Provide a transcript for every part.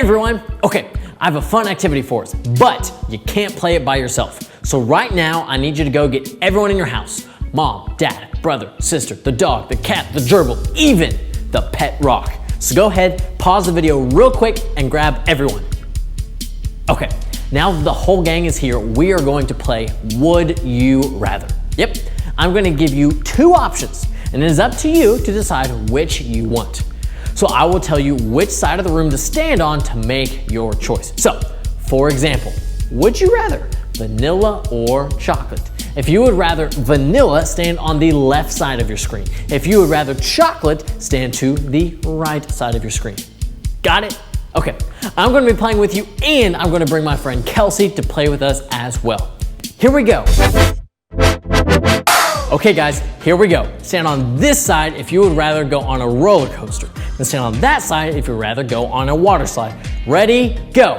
everyone. Okay, I have a fun activity for us, but you can't play it by yourself. So right now, I need you to go get everyone in your house. Mom, dad, brother, sister, the dog, the cat, the gerbil, even the pet rock. So go ahead, pause the video real quick and grab everyone. Okay, now the whole gang is here, we are going to play Would You Rather. Yep, I'm gonna give you two options, and it is up to you to decide which you want. So I will tell you which side of the room to stand on to make your choice. So, for example, would you rather vanilla or chocolate? If you would rather vanilla, stand on the left side of your screen. If you would rather chocolate, stand to the right side of your screen. Got it? Okay, I'm gonna be playing with you and I'm gonna bring my friend Kelsey to play with us as well. Here we go. Okay guys, here we go. Stand on this side if you would rather go on a roller coaster. And stand on that side if you'd rather go on a water slide. Ready, go.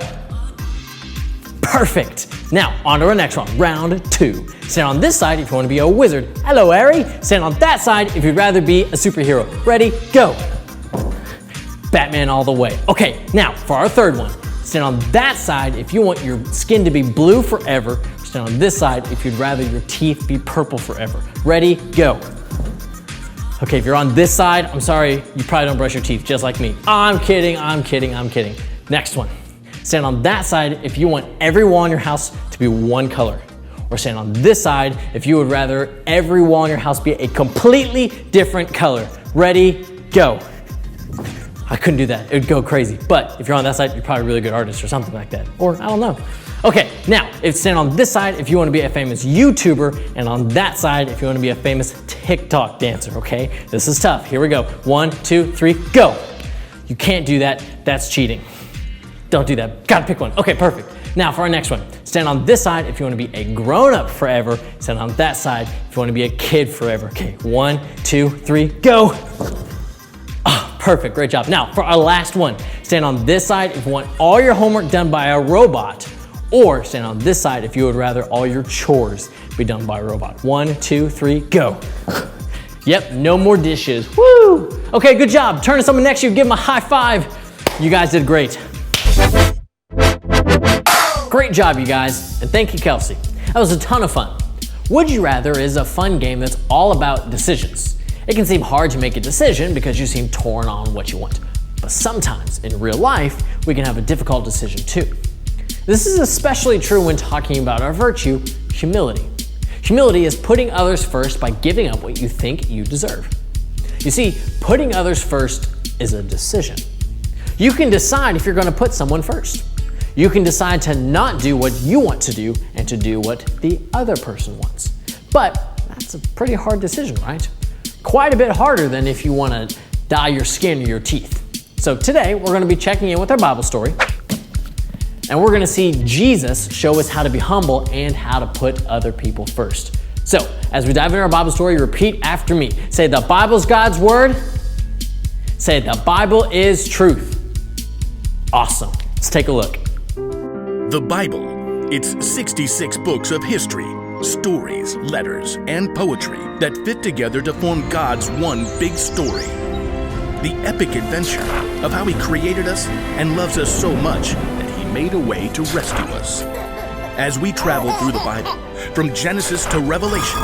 Perfect. Now, on to our next one, round two. Stand on this side if you want to be a wizard. Hello, Harry. Stand on that side if you'd rather be a superhero. Ready, go. Batman all the way. Okay, now for our third one. Stand on that side if you want your skin to be blue forever. Stand on this side if you'd rather your teeth be purple forever. Ready, go. Okay, if you're on this side, I'm sorry, you probably don't brush your teeth just like me. I'm kidding, I'm kidding, I'm kidding. Next one. Stand on that side if you want every wall in your house to be one color. Or stand on this side if you would rather every wall in your house be a completely different color. Ready, go. I couldn't do that, it would go crazy. But if you're on that side, you're probably a really good artist or something like that. Or I don't know. Okay, now, stand on this side if you want to be a famous YouTuber, and on that side if you want to be a famous TikTok dancer, okay? This is tough, here we go. 1, 2, 3, go. You can't do that, that's cheating. Don't do that, gotta pick one. Okay, perfect. Now for our next one. Stand on this side if you want to be a grown-up forever. Stand on that side if you want to be a kid forever. Okay, 1, 2, 3, go. Oh, perfect, great job. Now for our last one. Stand on this side if you want all your homework done by a robot. Or stand on this side if you would rather all your chores be done by a robot. 1, 2, 3, go. Yep, no more dishes, woo! Okay, good job. Turn to someone next to you, give them a high five. You guys did great. Great job, you guys, and thank you, Kelsey. That was a ton of fun. Would You Rather is a fun game that's all about decisions. It can seem hard to make a decision because you seem torn on what you want. But sometimes, in real life, we can have a difficult decision too. This is especially true when talking about our virtue, humility. Humility is putting others first by giving up what you think you deserve. You see, putting others first is a decision. You can decide if you're going to put someone first. You can decide to not do what you want to do and to do what the other person wants. But that's a pretty hard decision, right? Quite a bit harder than if you want to dye your skin or your teeth. So today, we're going to be checking in with our Bible story. And we're gonna see Jesus show us how to be humble and how to put other people first. So, as we dive into our Bible story, repeat after me. Say, the Bible's God's word. Say, the Bible is truth. Awesome. Let's take a look. The Bible. It's 66 books of history, stories, letters, and poetry that fit together to form God's one big story. The epic adventure of how He created us and loves us so much made a way to rescue us. As we travel through the Bible, from Genesis to Revelation,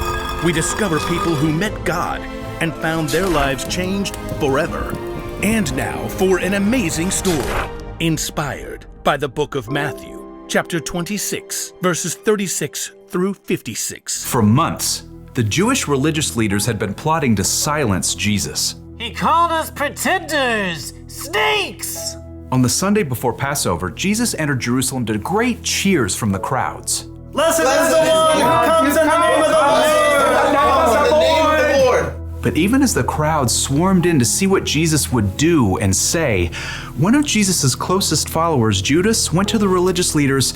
we discover people who met God and found their lives changed forever. And now for an amazing story, inspired by the book of Matthew, chapter 26, verses 36 through 56. For months, the Jewish religious leaders had been plotting to silence Jesus. He called us pretenders, snakes! On the Sunday before Passover, Jesus entered Jerusalem to great cheers from the crowds. Blessed is the one who comes in the name of the Lord! But even as the crowd swarmed in to see what Jesus would do and say, one of Jesus' closest followers, Judas, went to the religious leaders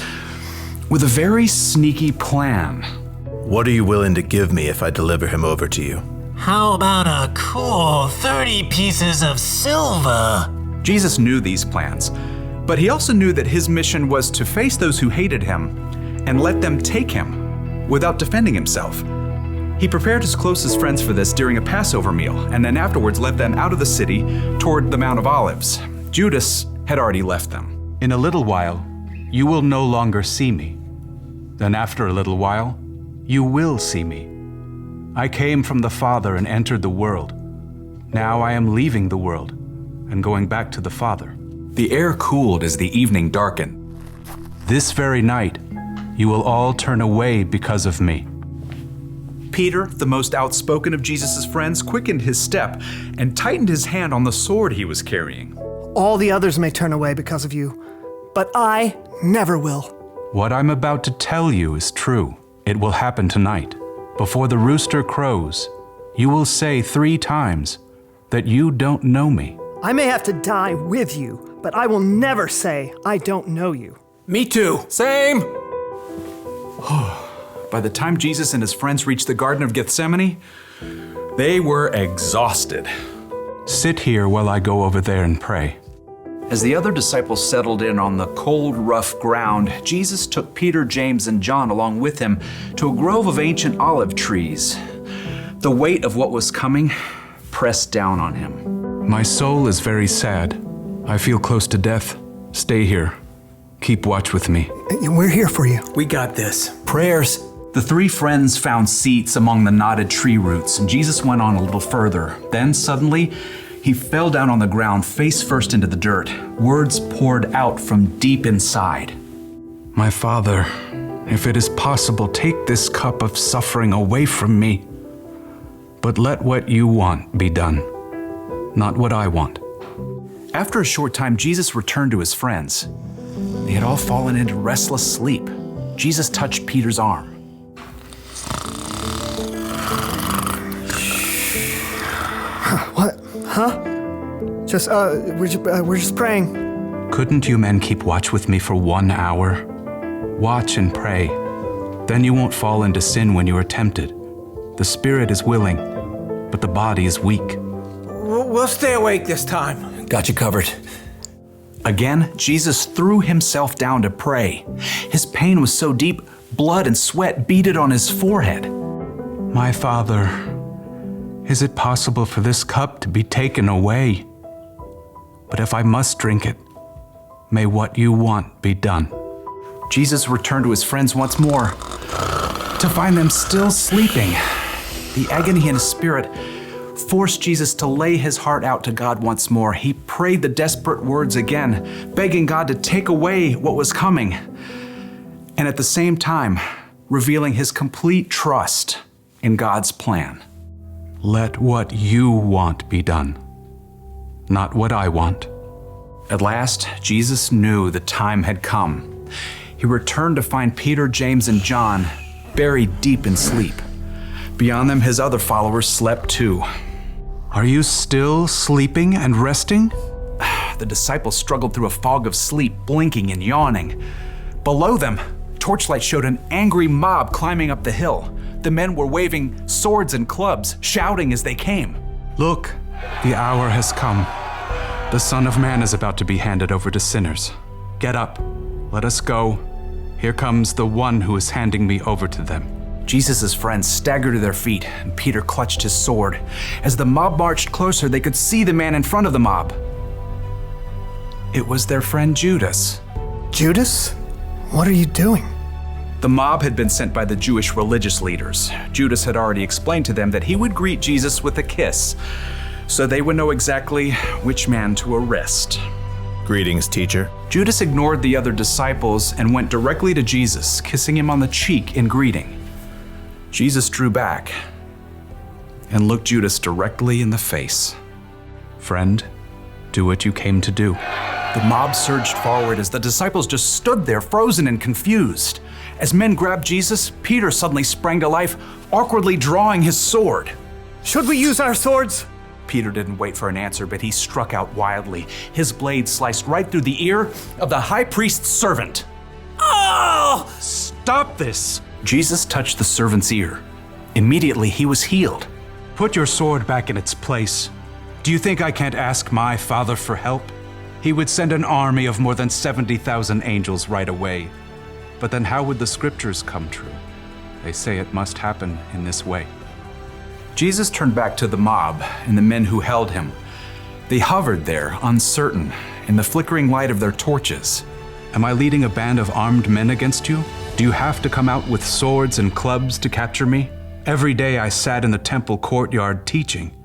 with a very sneaky plan. What are you willing to give me if I deliver him over to you? How about a cool 30 pieces of silver? Jesus knew these plans, but he also knew that his mission was to face those who hated him and let them take him without defending himself. He prepared his closest friends for this during a Passover meal, and then afterwards led them out of the city toward the Mount of Olives. Judas had already left them. In a little while, you will no longer see me. Then after a little while, you will see me. I came from the Father and entered the world. Now I am leaving the world and going back to the Father. The air cooled as the evening darkened. This very night, you will all turn away because of me. Peter, the most outspoken of Jesus' friends, quickened his step and tightened his hand on the sword he was carrying. All the others may turn away because of you, but I never will. What I'm about to tell you is true. It will happen tonight. Before the rooster crows, you will say 3 times that you don't know me. I may have to die with you, but I will never say I don't know you. Me too. Same. By the time Jesus and his friends reached the Garden of Gethsemane, they were exhausted. Sit here while I go over there and pray. As the other disciples settled in on the cold, rough ground, Jesus took Peter, James, and John along with him to a grove of ancient olive trees. The weight of what was coming pressed down on him. My soul is very sad. I feel close to death. Stay here. Keep watch with me. We're here for you. We got this. Prayers. The 3 friends found seats among the knotted tree roots, and Jesus went on a little further. Then suddenly, he fell down on the ground, face first into the dirt. Words poured out from deep inside. My Father, if it is possible, take this cup of suffering away from me. But let what you want be done, not what I want. After a short time, Jesus returned to his friends. They had all fallen into restless sleep. Jesus touched Peter's arm. What? Huh? We're just praying. Couldn't you men keep watch with me for 1 hour? Watch and pray. Then you won't fall into sin when you are tempted. The spirit is willing, but the body is weak. We'll stay awake this time. Got you covered. Again, Jesus threw himself down to pray. His pain was so deep, blood and sweat beaded on his forehead. My Father, is it possible for this cup to be taken away? But if I must drink it, may what you want be done. Jesus returned to his friends once more, to find them still sleeping. The agony in his spirit forced Jesus to lay his heart out to God once more. He prayed the desperate words again, begging God to take away what was coming, and at the same time, revealing his complete trust in God's plan. Let what you want be done, not what I want. At last, Jesus knew the time had come. He returned to find Peter, James, and John buried deep in sleep. Beyond them, his other followers slept too. Are you still sleeping and resting? The disciples struggled through a fog of sleep, blinking and yawning. Below them, torchlight showed an angry mob climbing up the hill. The men were waving swords and clubs, shouting as they came. Look, the hour has come. The Son of Man is about to be handed over to sinners. Get up, let us go. Here comes the one who is handing me over to them. Jesus' friends staggered to their feet, and Peter clutched his sword. As the mob marched closer, they could see the man in front of the mob. It was their friend Judas. Judas? What are you doing? The mob had been sent by the Jewish religious leaders. Judas had already explained to them that he would greet Jesus with a kiss, so they would know exactly which man to arrest. Greetings, teacher. Judas ignored the other disciples and went directly to Jesus, kissing him on the cheek in greeting. Jesus drew back and looked Judas directly in the face. Friend, do what you came to do. The mob surged forward as the disciples just stood there, frozen and confused. As men grabbed Jesus, Peter suddenly sprang to life, awkwardly drawing his sword. Should we use our swords? Peter didn't wait for an answer, but he struck out wildly. His blade sliced right through the ear of the high priest's servant. Oh! Stop this! Jesus touched the servant's ear. Immediately, he was healed. Put your sword back in its place. Do you think I can't ask my Father for help? He would send an army of more than 70,000 angels right away. But then how would the scriptures come true? They say it must happen in this way. Jesus turned back to the mob and the men who held him. They hovered there, uncertain, in the flickering light of their torches. Am I leading a band of armed men against you? Do you have to come out with swords and clubs to capture me? Every day I sat in the temple courtyard teaching,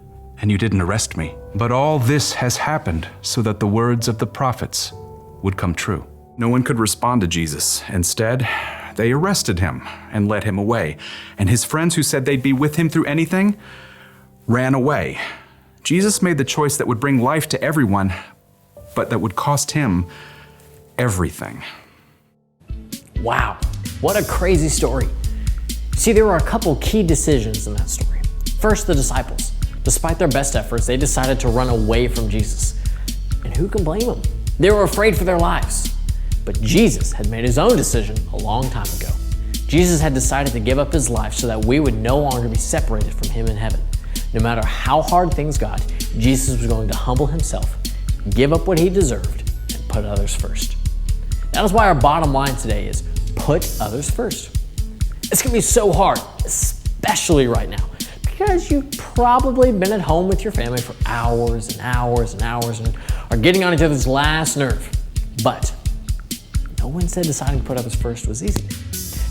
and you didn't arrest me. But all this has happened so that the words of the prophets would come true. No one could respond to Jesus. Instead, they arrested him and led him away. And his friends who said they'd be with him through anything ran away. Jesus made the choice that would bring life to everyone, but that would cost him everything. Wow, what a crazy story. See, there were a couple key decisions in that story. First, the disciples. Despite their best efforts, they decided to run away from Jesus. And who can blame them? They were afraid for their lives. But Jesus had made his own decision a long time ago. Jesus had decided to give up his life so that we would no longer be separated from him in heaven. No matter how hard things got, Jesus was going to humble himself, give up what he deserved, and put others first. That is why our bottom line today is put others first. It's going to be so hard, especially right now, because you've probably been at home with your family for hours and hours and hours and are getting on each other's last nerve. But no one said deciding to put others first was easy.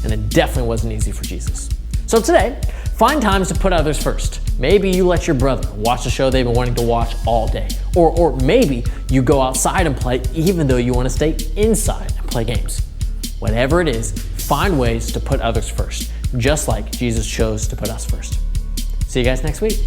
And it definitely wasn't easy for Jesus. So today, find times to put others first. Maybe you let your brother watch a show they've been wanting to watch all day. Or maybe you go outside and play even though you want to stay inside and play games. Whatever it is, find ways to put others first, just like Jesus chose to put us first. See you guys next week.